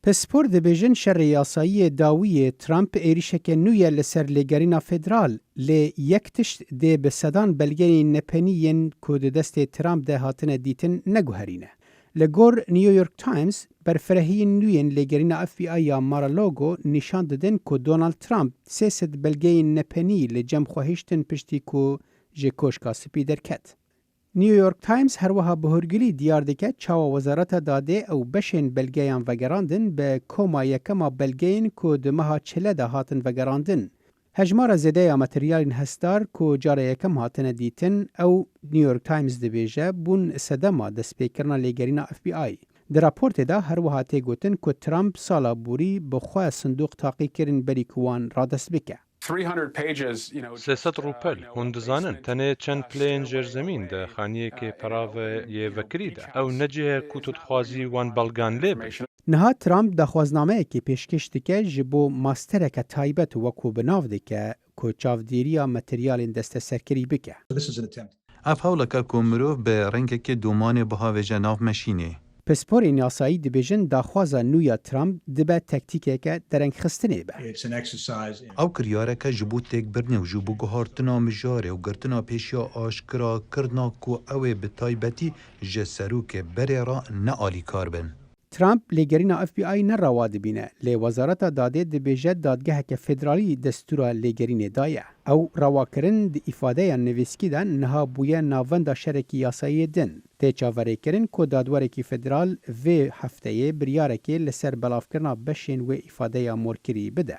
پسپور دبیجن شر یاسایی داوی ترامپ ایریشک نویه لسر لگرینا فدرال لی یک تشت ده بسدان بلگری نپنیین کود دست ترامپ ده هاتن دیتن نگوهرینه. لگور نیویورک تایمز برفرهی نوین لگرینا اف بی آی یا مارالوگو نشان دادن که دونالد ترامپ 300 بلگری نپنی لجم خواهشتن پشتی که جکوشکا سپی درکت. نیویورک تایمز هر وها بهرگلی دیار دکه چاوا وزارت داده او بشین بلگیان وگراندن به کوما یکما بلگین که دمها چله ده هاتن وگراندن. هجمار زده یا متریال هستار که جاره یکم هاتن دیتن او نیویورک تایمز دبیجه بون سدما دسپیکرنا لیگرینا اف بی آی. در راپورت دا هر وها تی گوتن که ترامپ سالا بوری بخواه صندوق تاقی کرن بری کوان را دست بکه. 300 روپل هندزانن تنه چند پلینجر زمین ده خانیه که پراوه یه وکری ده او نجه کوتود خوازی وان بلگان لیبه. نها ترامپ دخوازنامه که پیشکش دکه جبو ماسترک تایبت وکو بناو دکه که چاودیریا متریال دست سرکری بکه. اف هولکا کومرو به رنگ که دومان بها و جناف مشینه. پسپور نیاسایی دبیجن داخوازا نویا ترامپ دبه تکتیکه که درنگ خستنه به. او کریاره که جبو تک برنه و جبو گهارتنا مجاره و گرتنا پیشیا آشکرا کرنا کو اوه به تایبتی جسرو که بره را نعالی کار بن. ترامپ لگرینا اف بی آی نرواد بینه لی وزارت داده دبیجه دادگه که فدرالی دستورا لگرین دایه او رواکرن دی افاده نویسکی دن نها بویه ناوند شرکی یاسایی دن تی چاوره کرن که دادوارکی فدرال و هفته بریارکی لسر بلافکرنا بشین و افاده مورکری بده.